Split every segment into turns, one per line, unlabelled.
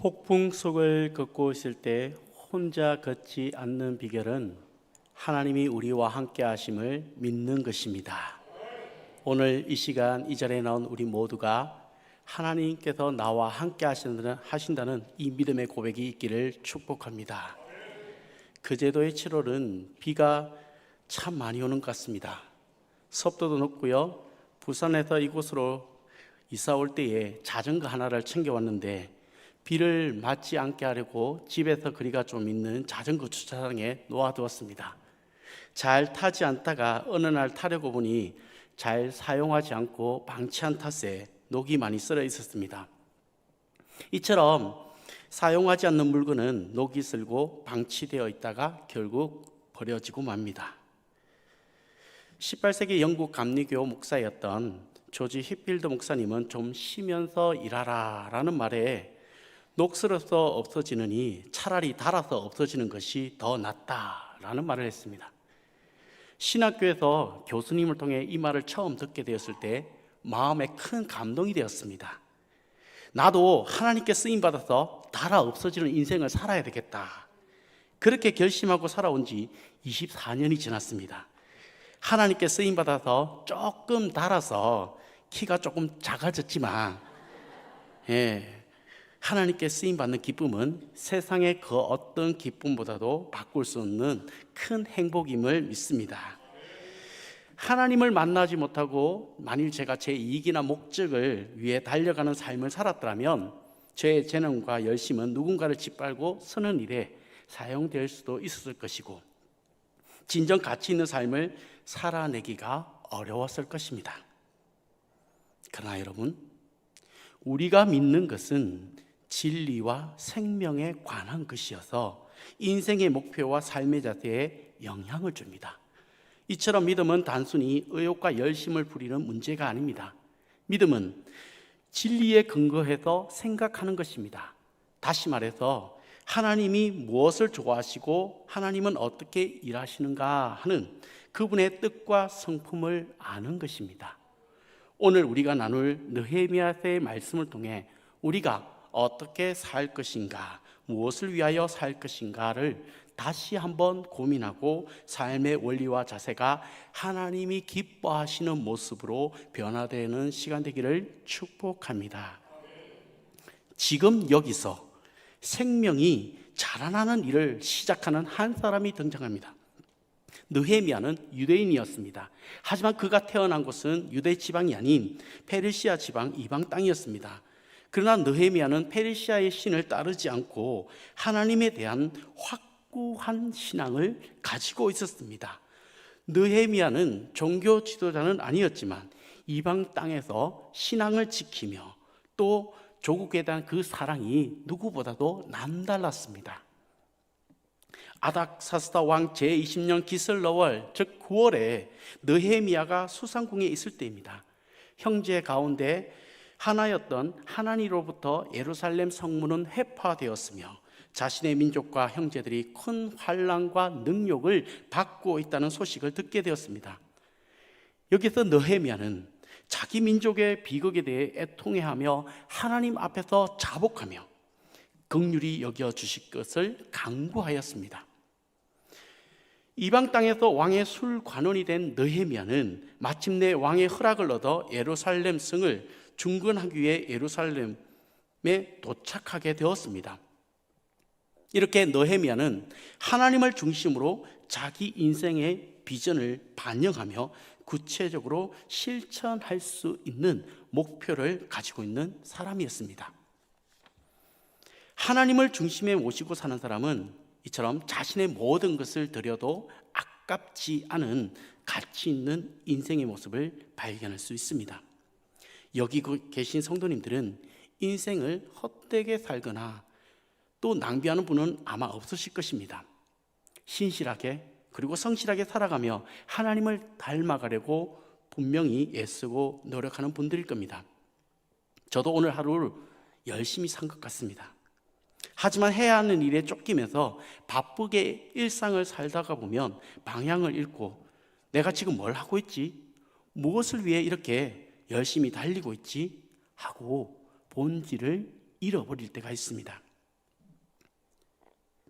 폭풍 속을 걷고 있을 때 혼자 걷지 않는 비결은 하나님이 우리와 함께 하심을 믿는 것입니다. 오늘 이 시간 이 자리에 나온 우리 모두가 하나님께서 나와 함께 하신다는 이 믿음의 고백이 있기를 축복합니다. 거제도의 7월은 비가 참 많이 오는 것 같습니다. 습도도 높고요. 부산에서 이곳으로 이사 올 때에 자전거 하나를 챙겨왔는데 비를 맞지 않게 하려고 집에서 거리가 좀 있는 자전거 주차장에 놓아두었습니다. 잘 타지 않다가 어느 날 타려고 보니 잘 사용하지 않고 방치한 탓에 녹이 많이 쓸어 있었습니다. 이처럼 사용하지 않는 물건은 녹이 슬고 방치되어 있다가 결국 버려지고 맙니다. 18세기 영국 감리교 목사였던 조지 휘필드 목사님은 좀 쉬면서 일하라 라는 말에 녹슬어서 없어지느니 차라리 닳아서 없어지는 것이 더 낫다라는 말을 했습니다. 신학교에서 교수님을 통해 이 말을 처음 듣게 되었을 때 마음에 큰 감동이 되었습니다. 나도 하나님께 쓰임받아서 닳아 없어지는 인생을 살아야 되겠다. 그렇게 결심하고 살아온 지 24년이 지났습니다. 하나님께 쓰임받아서 조금 닳아서 키가 조금 작아졌지만 하나님께 쓰임받는 기쁨은 세상의 그 어떤 기쁨보다도 바꿀 수 없는 큰 행복임을 믿습니다. 하나님을 만나지 못하고 만일 제가 제 이익이나 목적을 위해 달려가는 삶을 살았더라면 제 재능과 열심은 누군가를 짓밟고 서는 일에 사용될 수도 있었을 것이고 진정 가치 있는 삶을 살아내기가 어려웠을 것입니다. 그러나 여러분, 우리가 믿는 것은 진리와 생명에 관한 것이어서 인생의 목표와 삶의 자세에 영향을 줍니다. 이처럼 믿음은 단순히 의욕과 열심을 부리는 문제가 아닙니다. 믿음은 진리에 근거해서 생각하는 것입니다. 다시 말해서 하나님이 무엇을 좋아하시고 하나님은 어떻게 일하시는가 하는 그분의 뜻과 성품을 아는 것입니다. 오늘 우리가 나눌 느헤미야서의 말씀을 통해 우리가 어떻게 살 것인가, 무엇을 위하여 살 것인가를 다시 한번 고민하고 삶의 원리와 자세가 하나님이 기뻐하시는 모습으로 변화되는 시간 되기를 축복합니다. 지금 여기서 생명이 자라나는 일을 시작하는 한 사람이 등장합니다. 느헤미야는 유대인이었습니다. 하지만 그가 태어난 곳은 유대 지방이 아닌 페르시아 지방 이방 땅이었습니다. 그러나 느헤미야는 페르시아의 신을 따르지 않고 하나님에 대한 확고한 신앙을 가지고 있었습니다. 느헤미야는 종교 지도자는 아니었지만 이방 땅에서 신앙을 지키며 또 조국에 대한 그 사랑이 누구보다도 남달랐습니다. 아닥사스다 왕 제20년 기슬러월 즉 9월에 느헤미야가 수상궁에 있을 때입니다. 형제 가운데 하나였던 하나니로부터 예루살렘 성문은 회파되었으며 자신의 민족과 형제들이 큰 환난과 능욕을 받고 있다는 소식을 듣게 되었습니다. 여기서 느헤미야는 자기 민족의 비극에 대해 애통해하며 하나님 앞에서 자복하며 긍휼히 여겨주실 것을 간구하였습니다. 이방 땅에서 왕의 술관원이 된 느헤미야는 마침내 왕의 허락을 얻어 예루살렘 성을 중건하기 위해 예루살렘에 도착하게 되었습니다. 이렇게 느헤미야는 하나님을 중심으로 자기 인생의 비전을 반영하며 구체적으로 실천할 수 있는 목표를 가지고 있는 사람이었습니다. 하나님을 중심에 모시고 사는 사람은 이처럼 자신의 모든 것을 드려도 아깝지 않은 가치 있는 인생의 모습을 발견할 수 있습니다. 여기 계신 성도님들은 인생을 헛되게 살거나 또 낭비하는 분은 아마 없으실 것입니다. 신실하게 그리고 성실하게 살아가며 하나님을 닮아가려고 분명히 애쓰고 노력하는 분들일 겁니다. 저도 오늘 하루를 열심히 산 것 같습니다. 하지만 해야 하는 일에 쫓기면서 바쁘게 일상을 살다가 보면 방향을 잃고 내가 지금 뭘 하고 있지? 무엇을 위해 이렇게 열심히 달리고 있지? 하고 본질을 잃어버릴 때가 있습니다.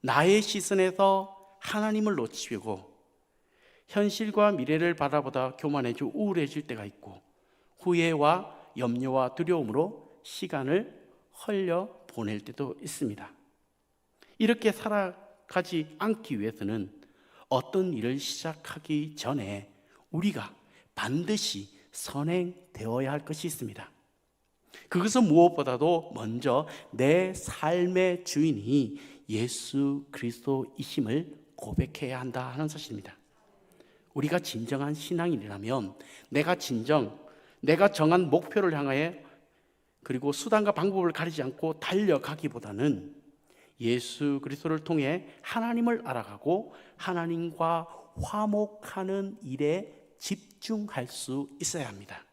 나의 시선에서 하나님을 놓치고 현실과 미래를 바라보다 교만해지고 우울해질 때가 있고 후회와 염려와 두려움으로 시간을 흘려 보낼 때도 있습니다. 이렇게 살아가지 않기 위해서는 어떤 일을 시작하기 전에 우리가 반드시 선행되어야 할 것이 있습니다. 그것은 무엇보다도 먼저 내 삶의 주인이 예수 그리스도이심을 고백해야 한다 하는 사실입니다. 우리가 진정한 신앙인이라면 내가 정한 목표를 향하여 그리고 수단과 방법을 가리지 않고 달려가기보다는 예수 그리스도를 통해 하나님을 알아가고 하나님과 화목하는 일에 집중할 수 있어야 합니다.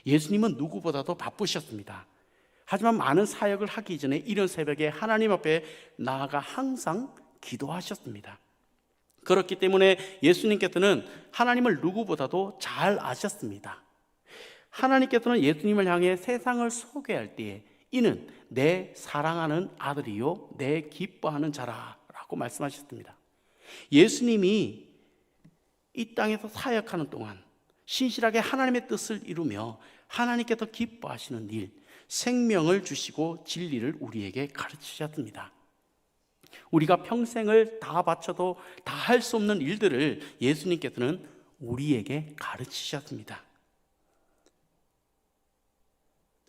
예수님은 누구보다도 바쁘셨습니다. 하지만 많은 사역을 하기 전에 이른 새벽에 하나님 앞에 나아가 항상 기도하셨습니다. 그렇기 때문에 예수님께서는 하나님을 누구보다도 잘 아셨습니다. 하나님께서는 예수님을 향해 세상을 소개할 때에 이는 내 사랑하는 아들이요 내 기뻐하는 자라라고 말씀하셨습니다. 예수님이 이 땅에서 사역하는 동안 신실하게 하나님의 뜻을 이루며 하나님께서 기뻐하시는 일, 생명을 주시고 진리를 우리에게 가르치셨습니다. 우리가 평생을 다 바쳐도 다 할 수 없는 일들을 예수님께서는 우리에게 가르치셨습니다.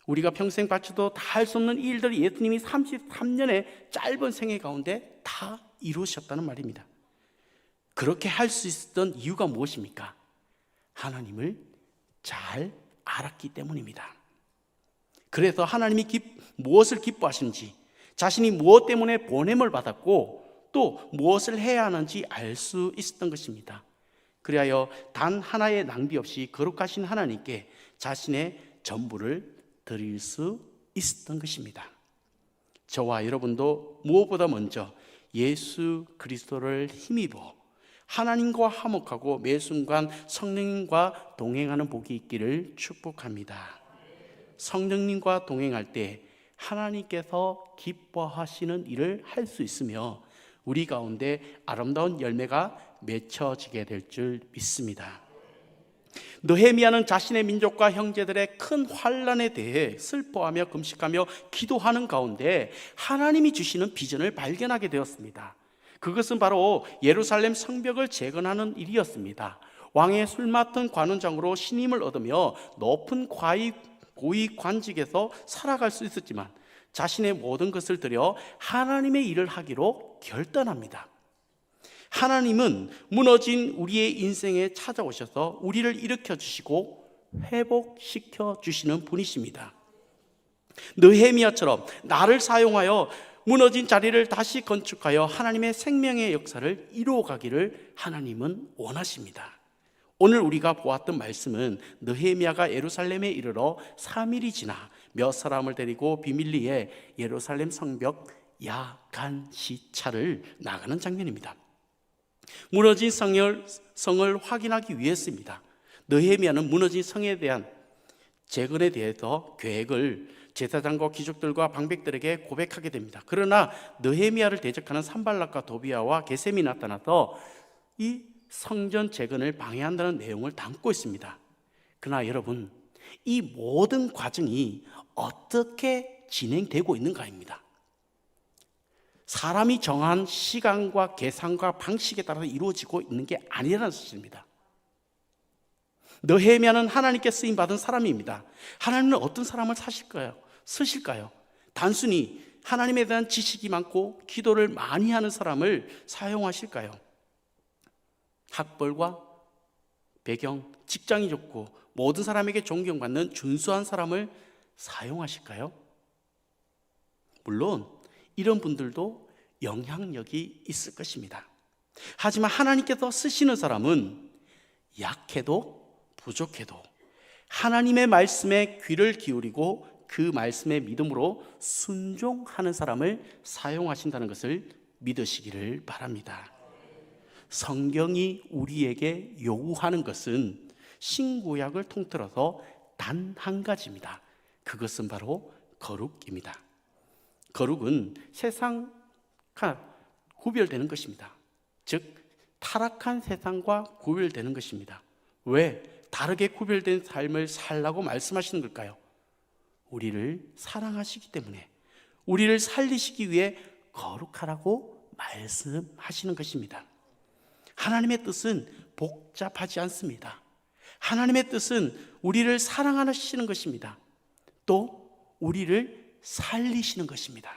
우리가 평생 바쳐도 다 할 수 없는 일들을 예수님이 33년의 짧은 생애 가운데 다 이루셨다는 말입니다. 그렇게 할 수 있었던 이유가 무엇입니까? 하나님을 잘 알았기 때문입니다. 그래서 하나님이 무엇을 기뻐하시는지, 자신이 무엇 때문에 보냄을 받았고 또 무엇을 해야 하는지 알 수 있었던 것입니다. 그리하여 단 하나의 낭비 없이 거룩하신 하나님께 자신의 전부를 드릴 수 있었던 것입니다. 저와 여러분도 무엇보다 먼저 예수 그리스도를 힘입어 하나님과 화목하고 매 순간 성령님과 동행하는 복이 있기를 축복합니다. 성령님과 동행할 때 하나님께서 기뻐하시는 일을 할 수 있으며 우리 가운데 아름다운 열매가 맺혀지게 될 줄 믿습니다. 느헤미야는 자신의 민족과 형제들의 큰 환난에 대해 슬퍼하며 금식하며 기도하는 가운데 하나님이 주시는 비전을 발견하게 되었습니다. 그것은 바로 예루살렘 성벽을 재건하는 일이었습니다. 왕의 술 맡은 관원장으로 신임을 얻으며 높은 고위 관직에서 살아갈 수 있었지만 자신의 모든 것을 들여 하나님의 일을 하기로 결단합니다. 하나님은 무너진 우리의 인생에 찾아오셔서 우리를 일으켜 주시고 회복시켜 주시는 분이십니다. 느헤미야처럼 나를 사용하여 무너진 자리를 다시 건축하여 하나님의 생명의 역사를 이루어가기를 하나님은 원하십니다. 오늘 우리가 보았던 말씀은 느헤미야가 예루살렘에 이르러 3일이 지나 몇 사람을 데리고 비밀리에 예루살렘 성벽 야간시차를 나가는 장면입니다. 무너진 성을 확인하기 위해서입니다. 느헤미야는 무너진 성에 대한 재건에 대해서 계획을 제사장과 귀족들과 방백들에게 고백하게 됩니다. 그러나 느헤미야를 대적하는 산발락과 도비야와 게셈이 나타나서 이 성전 재건을 방해한다는 내용을 담고 있습니다. 그러나 여러분, 이 모든 과정이 어떻게 진행되고 있는가입니다. 사람이 정한 시간과 계산과 방식에 따라서 이루어지고 있는 게 아니라는 사실입니다. 느헤미야는 하나님께 쓰임받은 사람입니다. 하나님은 어떤 사람을 쓰실까요? 단순히 하나님에 대한 지식이 많고 기도를 많이 하는 사람을 사용하실까요? 학벌과 배경, 직장이 좋고 모든 사람에게 존경받는 준수한 사람을 사용하실까요? 물론 이런 분들도 영향력이 있을 것입니다. 하지만 하나님께서 쓰시는 사람은 약해도 부족해도 하나님의 말씀에 귀를 기울이고 그 말씀의 믿음으로 순종하는 사람을 사용하신다는 것을 믿으시기를 바랍니다. 성경이 우리에게 요구하는 것은 신구약을 통틀어서 단 한 가지입니다. 그것은 바로 거룩입니다. 거룩은 세상과 구별되는 것입니다. 즉 타락한 세상과 구별되는 것입니다. 왜 다르게 구별된 삶을 살라고 말씀하시는 걸까요? 우리를 사랑하시기 때문에, 우리를 살리시기 위해 거룩하라고 말씀하시는 것입니다. 하나님의 뜻은 복잡하지 않습니다. 하나님의 뜻은 우리를 사랑하시는 것입니다. 또 우리를 살리시는 것입니다.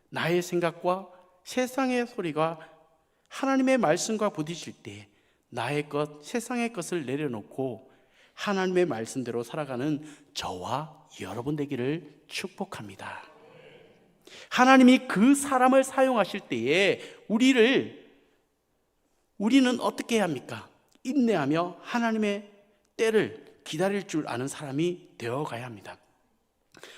나의 생각과 세상의 소리가 하나님의 말씀과 부딪힐 때 나의 것, 세상의 것을 내려놓고 하나님의 말씀대로 살아가는 저와 여러분 되기를 축복합니다. 하나님이 그 사람을 사용하실 때에 우리는 어떻게 해야 합니까? 인내하며 하나님의 때를 기다릴 줄 아는 사람이 되어가야 합니다.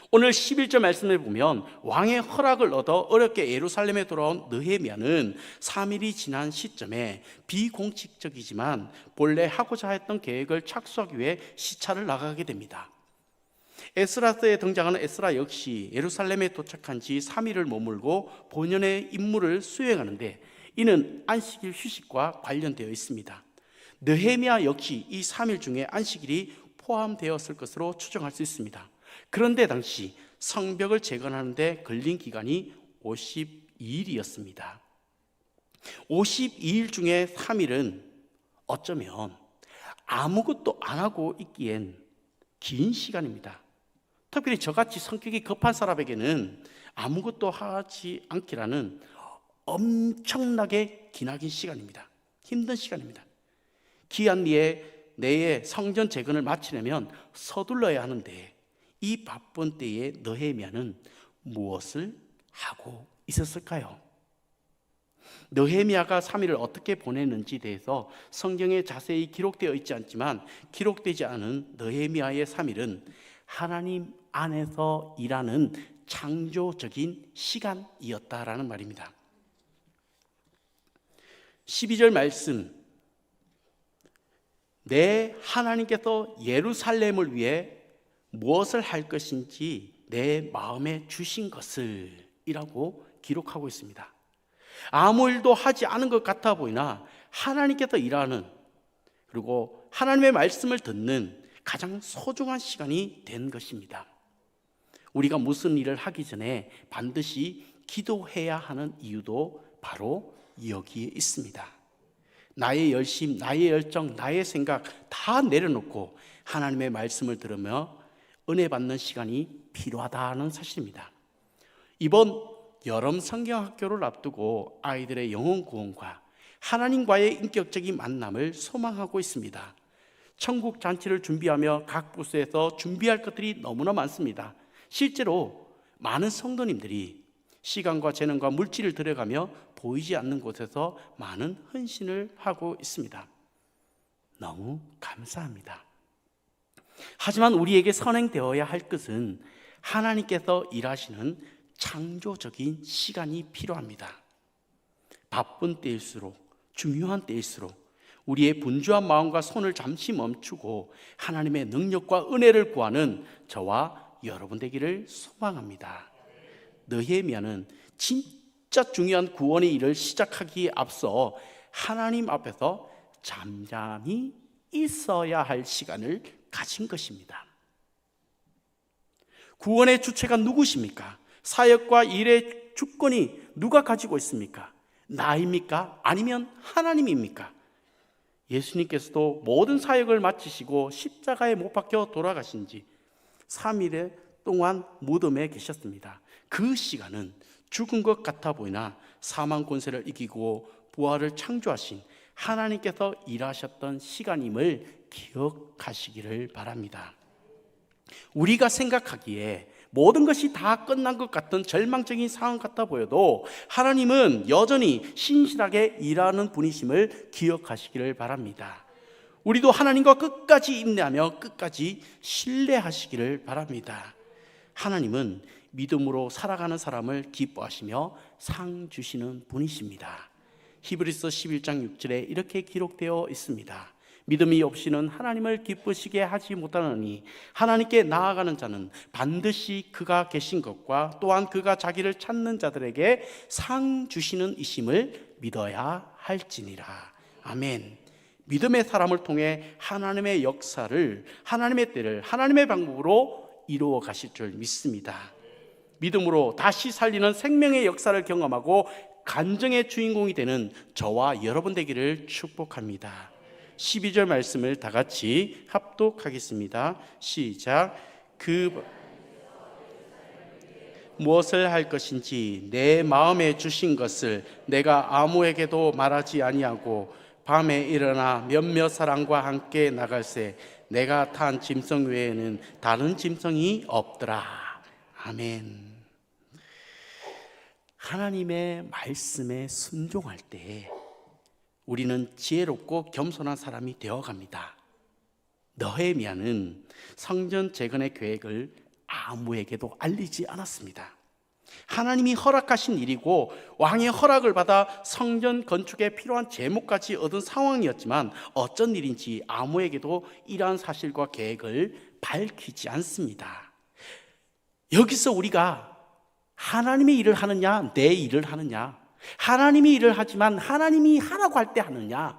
오늘 11절 말씀을 보면 왕의 허락을 얻어 어렵게 예루살렘에 돌아온 느헤미야는 3일이 지난 시점에 비공식적이지만 본래 하고자 했던 계획을 착수하기 위해 시차를 나가게 됩니다. 에스라서에 등장하는 에스라 역시 예루살렘에 도착한 지 3일을 머물고 본연의 임무를 수행하는데 이는 안식일 휴식과 관련되어 있습니다. 느헤미야 역시 이 3일 중에 안식일이 포함되었을 것으로 추정할 수 있습니다. 그런데 당시 성벽을 재건하는 데 걸린 기간이 52일이었습니다. 52일 중에 3일은 어쩌면 아무것도 안 하고 있기엔 긴 시간입니다. 특별히 저같이 성격이 급한 사람에게는 아무것도 하지 않기라는 엄청나게 기나긴 시간입니다. 힘든 시간입니다. 기한 내에 성전 재건을 마치려면 서둘러야 하는데 이 바쁜 때에 느헤미야는 무엇을 하고 있었을까요? 느헤미야가 3일을 어떻게 보냈는지에 대해서 성경에 자세히 기록되어 있지 않지만 기록되지 않은 느헤미야의 3일은 하나님 안에서 일하는 창조적인 시간이었다라는 말입니다. 12절 말씀, 내 하나님께서 예루살렘을 위해 무엇을 할 것인지 내 마음에 주신 것을 이라고 기록하고 있습니다. 아무 일도 하지 않은 것 같아 보이나 하나님께서 일하는, 그리고 하나님의 말씀을 듣는 가장 소중한 시간이 된 것입니다. 우리가 무슨 일을 하기 전에 반드시 기도해야 하는 이유도 바로 여기에 있습니다. 나의 열심, 나의 열정, 나의 생각 다 내려놓고 하나님의 말씀을 들으며 은혜 받는 시간이 필요하다는 사실입니다. 이번 여름 성경학교를 앞두고 아이들의 영혼 구원과 하나님과의 인격적인 만남을 소망하고 있습니다. 천국 잔치를 준비하며 각 부서에서 준비할 것들이 너무나 많습니다. 실제로 많은 성도님들이 시간과 재능과 물질을 들여가며 보이지 않는 곳에서 많은 헌신을 하고 있습니다. 너무 감사합니다. 하지만 우리에게 선행되어야 할 것은 하나님께서 일하시는 창조적인 시간이 필요합니다. 바쁜 때일수록, 중요한 때일수록 우리의 분주한 마음과 손을 잠시 멈추고 하나님의 능력과 은혜를 구하는 저와 여러분 되기를 소망합니다. 느헤미야는 진짜 중요한 구원의 일을 시작하기에 앞서 하나님 앞에서 잠잠히 있어야 할 시간을 가진 것입니다. 구원의 주체가 누구십니까? 사역과 일의 주권이 누가 가지고 있습니까? 나입니까? 아니면 하나님입니까? 예수님께서도 모든 사역을 마치시고 십자가에 못 박혀 돌아가신 지 3일 동안 무덤에 계셨습니다. 그 시간은 죽은 것 같아 보이나 사망 권세를 이기고 부활을 창조하신 하나님께서 일하셨던 시간임을 기억하시기를 바랍니다. 우리가 생각하기에 모든 것이 다 끝난 것 같은 절망적인 상황 같아 보여도 하나님은 여전히 신실하게 일하는 분이심을 기억하시기를 바랍니다. 우리도 하나님과 끝까지 인내하며 끝까지 신뢰하시기를 바랍니다. 하나님은 믿음으로 살아가는 사람을 기뻐하시며 상 주시는 분이십니다. 히브리서 11장 6절에 이렇게 기록되어 있습니다. 믿음이 없이는 하나님을 기쁘시게 하지 못하느니 하나님께 나아가는 자는 반드시 그가 계신 것과 또한 그가 자기를 찾는 자들에게 상 주시는 이심을 믿어야 할지니라. 아멘. 믿음의 사람을 통해 하나님의 역사를, 하나님의 때를 하나님의 방법으로 이루어 가실 줄 믿습니다. 믿음으로 다시 살리는 생명의 역사를 경험하고 간증의 주인공이 되는 저와 여러분 되기를 축복합니다. 12절 말씀을 다 같이 합독하겠습니다. 시작. 무엇을 할 것인지 내 마음에 주신 것을 내가 아무에게도 말하지 아니하고 밤에 일어나 몇몇 사람과 함께 나갈새 내가 탄 짐승 외에는 다른 짐승이 없더라. 아멘. 하나님의 말씀에 순종할 때 우리는 지혜롭고 겸손한 사람이 되어갑니다. 느헤미야는 성전 재건의 계획을 아무에게도 알리지 않았습니다. 하나님이 허락하신 일이고 왕의 허락을 받아 성전 건축에 필요한 재무까지 얻은 상황이었지만 어쩐 일인지 아무에게도 이러한 사실과 계획을 밝히지 않습니다. 여기서 우리가 하나님의 일을 하느냐, 내 일을 하느냐, 하나님이 일을 하지만 하나님이 하라고 할 때 하느냐,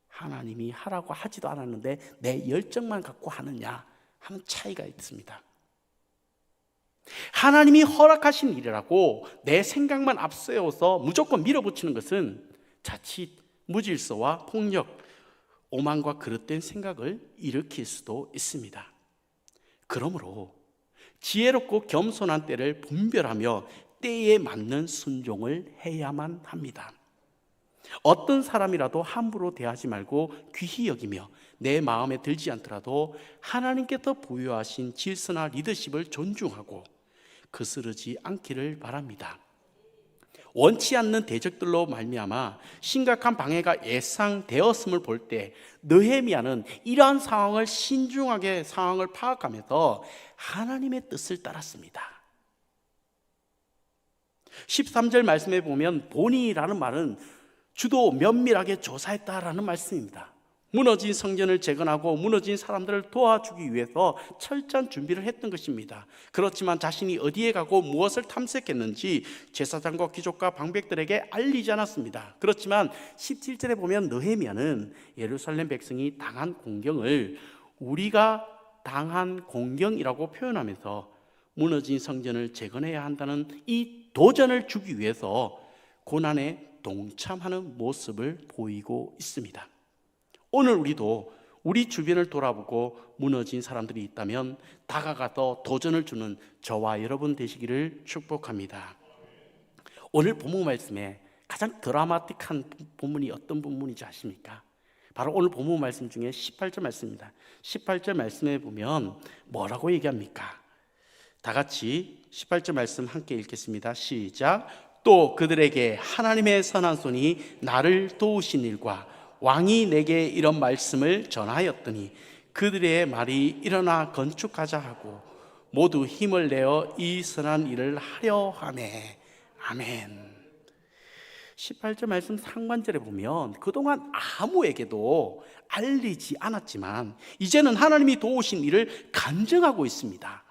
하나님이 하라고 하지도 않았는데 내 열정만 갖고 하느냐 하는 차이가 있습니다. 하나님이 허락하신 일이라고 내 생각만 앞세워서 무조건 밀어붙이는 것은 자칫 무질서와 폭력, 오만과 그릇된 생각을 일으킬 수도 있습니다. 그러므로 지혜롭고 겸손한 때를 분별하며 때에 맞는 순종을 해야만 합니다. 어떤 사람이라도 함부로 대하지 말고 귀히 여기며 내 마음에 들지 않더라도 하나님께서 부여하신 질서나 리더십을 존중하고 거스르지 않기를 바랍니다. 원치 않는 대적들로 말미암아 심각한 방해가 예상되었음을 볼 때 느헤미야는 이러한 상황을 신중하게 상황을 파악하면서 하나님의 뜻을 따랐습니다. 13절 말씀에 보면 본이라는 말은 주도 면밀하게 조사했다라는 말씀입니다. 무너진 성전을 재건하고 무너진 사람들을 도와주기 위해서 철저한 준비를 했던 것입니다. 그렇지만 자신이 어디에 가고 무엇을 탐색했는지 제사장과 귀족과 방백들에게 알리지 않았습니다. 그렇지만 17절에 보면 느헤미야는 예루살렘 백성이 당한 공경을 우리가 당한 공경이라고 표현하면서 무너진 성전을 재건해야 한다는 이 도전을 주기 위해서 고난에 동참하는 모습을 보이고 있습니다. 오늘 우리도 우리 주변을 돌아보고 무너진 사람들이 있다면 다가가서 도전을 주는 저와 여러분 되시기를 축복합니다. 오늘 본문 말씀에 가장 드라마틱한 본문이 어떤 본문인지 아십니까? 바로 오늘 본문 말씀 중에 18절 말씀입니다. 18절 말씀에 보면 뭐라고 얘기합니까? 다 같이 18절 말씀 함께 읽겠습니다. 시작. 또 그들에게 하나님의 선한 손이 나를 도우신 일과 왕이 내게 이런 말씀을 전하였더니 그들의 말이 일어나 건축하자 하고 모두 힘을 내어 이 선한 일을 하려 하네. 아멘. 18절 말씀 상반절에 보면 그동안 아무에게도 알리지 않았지만 이제는 하나님이 도우신 일을 간증하고 있습니다.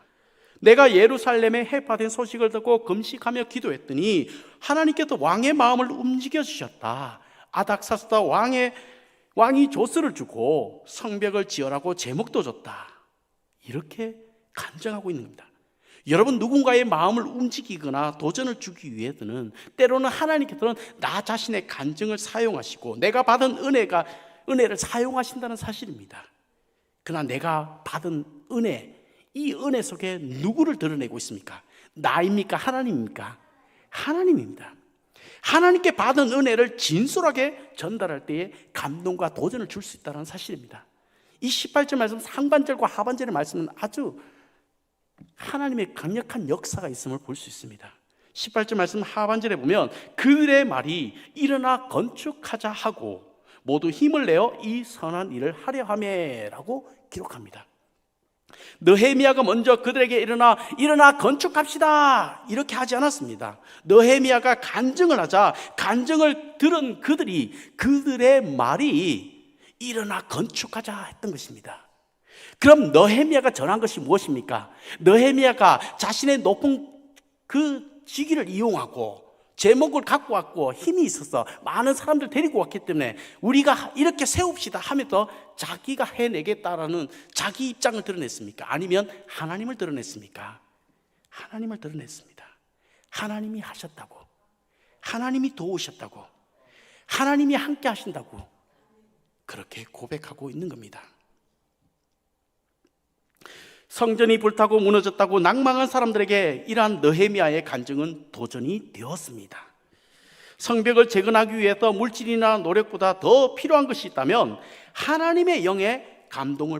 내가 예루살렘에 해파된 소식을 듣고 금식하며 기도했더니 하나님께서 왕의 마음을 움직여 주셨다. 아닥사스다 왕이 조서를 주고 성벽을 지으라고 제목도 줬다. 이렇게 간증하고 있는 겁니다. 여러분, 누군가의 마음을 움직이거나 도전을 주기 위해서는 때로는 하나님께서는 나 자신의 간증을 사용하시고 내가 받은 은혜를 사용하신다는 사실입니다. 그러나 내가 받은 은혜, 이 은혜 속에 누구를 드러내고 있습니까? 나입니까? 하나님입니까? 하나님입니다. 하나님께 받은 은혜를 진솔하게 전달할 때에 감동과 도전을 줄 수 있다는 사실입니다. 이 18절 말씀 상반절과 하반절의 말씀은 아주 하나님의 강력한 역사가 있음을 볼 수 있습니다. 18절 말씀 하반절에 보면 그들의 말이 일어나 건축하자 하고 모두 힘을 내어 이 선한 일을 하려 하매라고 기록합니다. 느헤미야가 먼저 그들에게 일어나 건축합시다 이렇게 하지 않았습니다. 느헤미야가 간증을 하자 간증을 들은 그들의 말이 일어나 건축하자 했던 것입니다. 그럼 느헤미야가 전한 것이 무엇입니까? 느헤미야가 자신의 높은 그 직위를 이용하고 제목을 갖고 왔고 힘이 있어서 많은 사람들 데리고 왔기 때문에 우리가 이렇게 세웁시다 하면서 자기가 해내겠다라는 자기 입장을 드러냈습니까? 아니면 하나님을 드러냈습니까? 하나님을 드러냈습니다. 하나님이 하셨다고, 하나님이 도우셨다고, 하나님이 함께 하신다고 그렇게 고백하고 있는 겁니다. 성전이 불타고 무너졌다고 낭망한 사람들에게 이러한 느헤미야의 간증은 도전이 되었습니다. 성벽을 재건하기 위해서 물질이나 노력보다 더 필요한 것이 있다면 하나님의 영에 감동을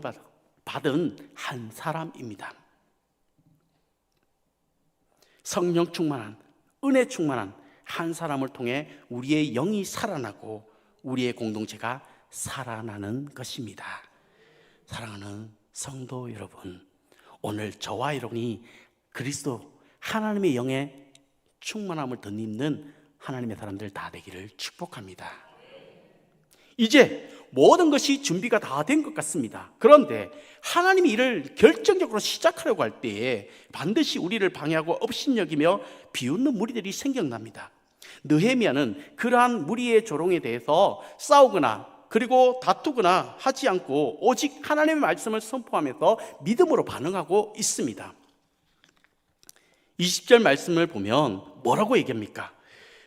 받은 한 사람입니다. 성령 충만한, 은혜 충만한 한 사람을 통해 우리의 영이 살아나고 우리의 공동체가 살아나는 것입니다. 사랑하는 성도 여러분, 오늘 저와 여러분이 그리스도 하나님의 영에 충만함을 덧입는 하나님의 사람들 다 되기를 축복합니다. 이제 모든 것이 준비가 다 된 것 같습니다. 그런데 하나님이 이를 결정적으로 시작하려고 할 때에 반드시 우리를 방해하고 업신여기며 비웃는 무리들이 생겨납니다. 느헤미야는 그러한 무리의 조롱에 대해서 싸우거나 그리고 다투거나 하지 않고 오직 하나님의 말씀을 선포하면서 믿음으로 반응하고 있습니다. 20절 말씀을 보면 뭐라고 얘기합니까?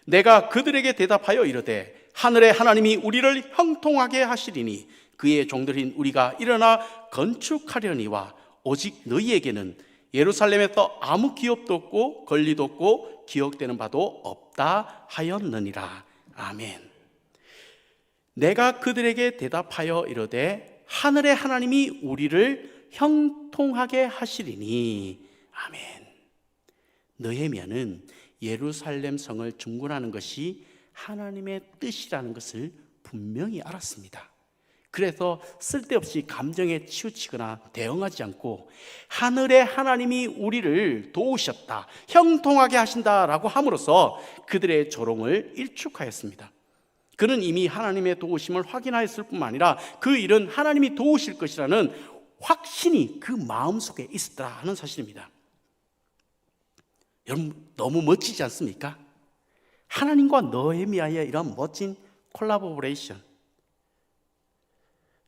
내가 그들에게 대답하여 이르되 하늘의 하나님이 우리를 형통하게 하시리니 그의 종들인 우리가 일어나 건축하려니와 오직 너희에게는 예루살렘에서 아무 기업도 없고 권리도 없고 기억되는 바도 없다 하였느니라. 아멘. 내가 그들에게 대답하여 이르되 하늘의 하나님이 우리를 형통하게 하시리니. 아멘. 느헤미야는 예루살렘 성을 중건하는 것이 하나님의 뜻이라는 것을 분명히 알았습니다. 그래서 쓸데없이 감정에 치우치거나 대응하지 않고 하늘의 하나님이 우리를 도우셨다, 형통하게 하신다라고 함으로써 그들의 조롱을 일축하였습니다. 그는 이미 하나님의 도우심을 확인하였을 뿐만 아니라 그 일은 하나님이 도우실 것이라는 확신이 그 마음속에 있었다 하는 사실입니다. 여러분, 너무 멋지지 않습니까? 하나님과 느헤미야의 이런 멋진 콜라보레이션.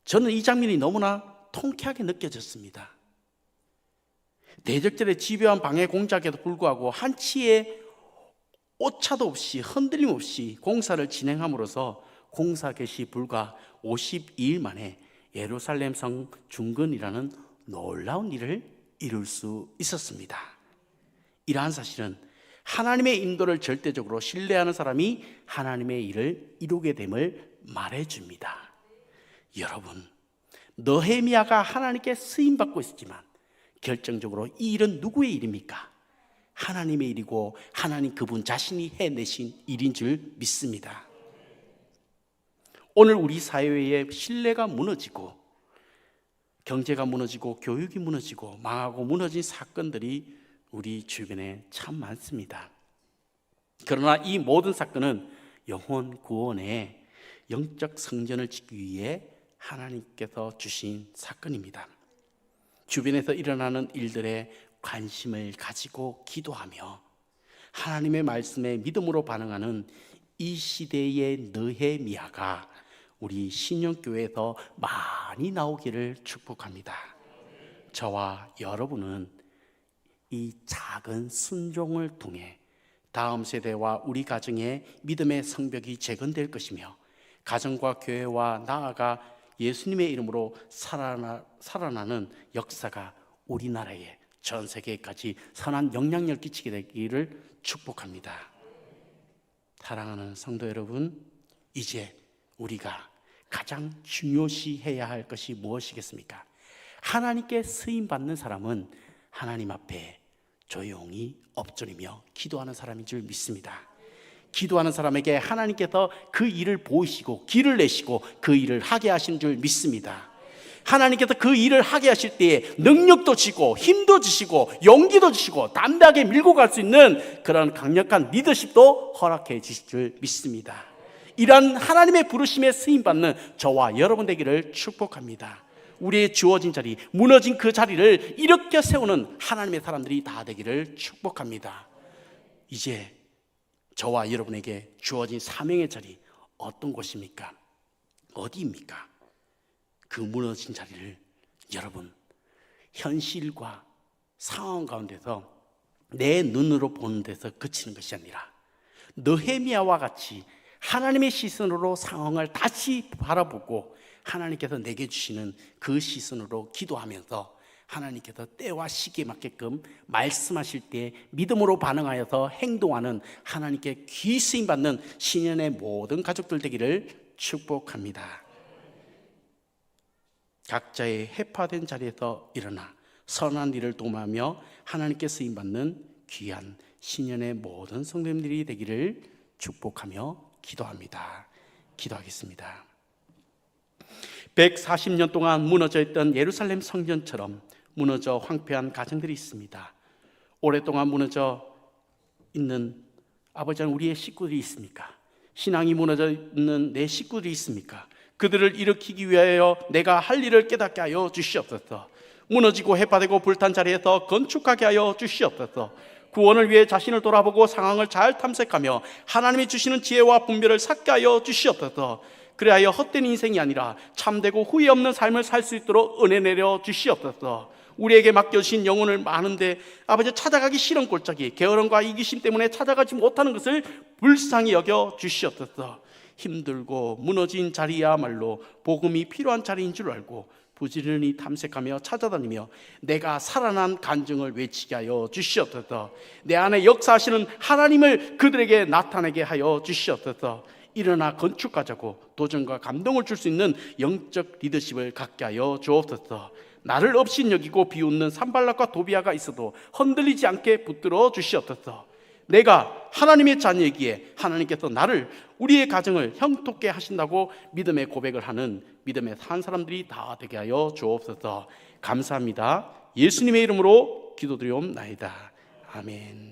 저는 이 장면이 너무나 통쾌하게 느껴졌습니다. 대적들의 집요한 방해 공작에도 불구하고 한치의 오차도 없이 흔들림 없이 공사를 진행함으로써 공사 개시 불과 52일 만에 예루살렘 성 중건이라는 놀라운 일을 이룰 수 있었습니다. 이러한 사실은 하나님의 인도를 절대적으로 신뢰하는 사람이 하나님의 일을 이루게 됨을 말해줍니다. 여러분, 느헤미야가 하나님께 쓰임받고 있었지만 결정적으로 이 일은 누구의 일입니까? 하나님의 일이고 하나님 그분 자신이 해내신 일인 줄 믿습니다. 오늘 우리 사회의 신뢰가 무너지고 경제가 무너지고 교육이 무너지고 망하고 무너진 사건들이 우리 주변에 참 많습니다. 그러나 이 모든 사건은 영혼 구원의 영적 성전을 짓기 위해 하나님께서 주신 사건입니다. 주변에서 일어나는 일들에 관심을 가지고 기도하며 하나님의 말씀에 믿음으로 반응하는 이 시대의 느헤미야가 우리 신영교회에서 많이 나오기를 축복합니다. 저와 여러분은 이 작은 순종을 통해 다음 세대와 우리 가정의 믿음의 성벽이 재건될 것이며 가정과 교회와 나아가 예수님의 이름으로 살아나는 역사가 우리나라에 전 세계까지 선한 영향력을 끼치게 되기를 축복합니다. 사랑하는 성도 여러분, 이제 우리가 가장 중요시 해야 할 것이 무엇이겠습니까? 하나님께 쓰임받는 사람은 하나님 앞에 조용히 엎드리며 기도하는 사람인 줄 믿습니다. 기도하는 사람에게 하나님께서 그 일을 보이시고 길을 내시고 그 일을 하게 하신 줄 믿습니다. 하나님께서 그 일을 하게 하실 때에 능력도 주시고 힘도 주시고 용기도 주시고 담대하게 밀고 갈 수 있는 그런 강력한 리더십도 허락해 주실 줄 믿습니다. 이러한 하나님의 부르심에 쓰임받는 저와 여러분 되기를 축복합니다. 우리의 주어진 자리, 무너진 그 자리를 일으켜 세우는 하나님의 사람들이 다 되기를 축복합니다. 이제 저와 여러분에게 주어진 사명의 자리 어떤 곳입니까? 어디입니까? 그 무너진 자리를 여러분 현실과 상황 가운데서 내 눈으로 보는 데서 그치는 것이 아니라 느헤미야와 같이 하나님의 시선으로 상황을 다시 바라보고 하나님께서 내게 주시는 그 시선으로 기도하면서 하나님께서 때와 시기에 맞게끔 말씀하실 때 믿음으로 반응하여서 행동하는 하나님께 귀 쓰임 받는 신년의 모든 가족들 되기를 축복합니다. 각자의 해파된 자리에서 일어나 선한 일을 도모하며 하나님께 쓰임 받는 귀한 신년의 모든 성도님들이 되기를 축복하며 기도합니다. 기도하겠습니다. 140년 동안 무너져 있던 예루살렘 성전처럼 무너져 황폐한 가정들이 있습니다. 오랫동안 무너져 있는 아버지는 우리의 식구들이 있습니까? 신앙이 무너져 있는 내 식구들이 있습니까? 그들을 일으키기 위하여 내가 할 일을 깨닫게 하여 주시옵소서. 무너지고 해파되고 불탄 자리에서 건축하게 하여 주시옵소서. 구원을 위해 자신을 돌아보고 상황을 잘 탐색하며 하나님이 주시는 지혜와 분별을 쌓게 하여 주시옵소서. 그리하여 헛된 인생이 아니라 참되고 후회 없는 삶을 살 수 있도록 은혜 내려 주시옵소서. 우리에게 맡겨주신 영혼을 많은데 아버지 찾아가기 싫은 골짜기, 게으름과 이기심 때문에 찾아가지 못하는 것을 불쌍히 여겨 주시옵소서. 힘들고 무너진 자리야말로 복음이 필요한 자리인 줄 알고 부지런히 탐색하며 찾아다니며 내가 살아난 간증을 외치게 하여 주시옵소서. 내 안에 역사하시는 하나님을 그들에게 나타내게 하여 주시옵소서. 일어나 건축하자고 도전과 감동을 줄 수 있는 영적 리더십을 갖게 하여 주옵소서. 나를 업신여기고 비웃는 산발락과 도비아가 있어도 흔들리지 않게 붙들어 주시옵소서. 내가 하나님의 자녀이기에 하나님께서 나를, 우리의 가정을 형통케 하신다고 믿음의 고백을 하는 믿음의 산 사람들이 다 되게 하여 주옵소서. 감사합니다. 예수님의 이름으로 기도드리옵나이다. 아멘.